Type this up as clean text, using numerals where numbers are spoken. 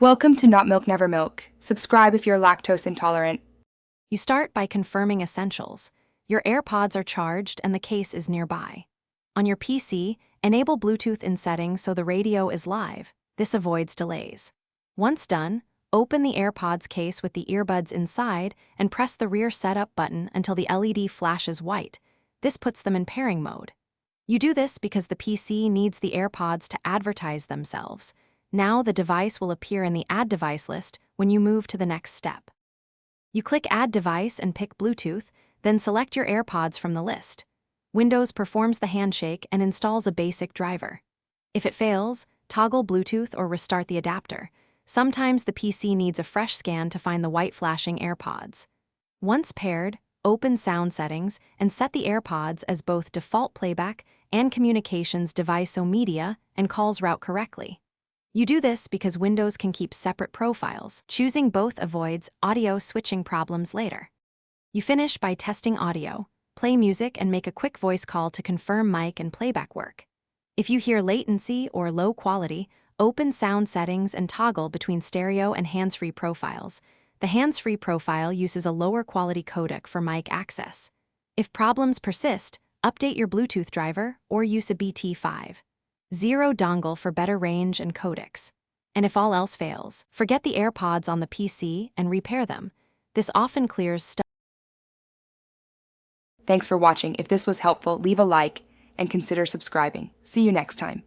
Welcome to Not Milk Never Milk. Subscribe if you're lactose intolerant. You start by confirming essentials. Your AirPods are charged and the case is nearby. On your PC, enable Bluetooth in settings so the radio is live. This avoids delays. Once done, open the AirPods case with the earbuds inside and press the rear setup button until the LED flashes white. This puts them in pairing mode. You do this because the PC needs the AirPods to advertise themselves. Now the device will appear in the Add Device list when you move to the next step. You click Add Device and pick Bluetooth, then select your AirPods from the list. Windows performs the handshake and installs a basic driver. If it fails, toggle Bluetooth or restart the adapter. Sometimes the PC needs a fresh scan to find the white flashing AirPods. Once paired, open Sound Settings and set the AirPods as both default playback and communications device so media and calls route correctly. You do this because Windows can keep separate profiles. Choosing both avoids audio switching problems later. You finish by testing audio, play music, and make a quick voice call to confirm mic and playback work. If you hear latency or low quality, open Sound Settings and toggle between stereo and hands-free profiles. The hands-free profile uses a lower quality codec for mic access. If problems persist, update your Bluetooth driver or use a BT5. 0 dongle for better range and codecs. And if all else fails, forget the AirPods on the PC and repair them. This often clears stuff. Thanks for watching. If this was helpful, leave a like and consider subscribing. See you next time.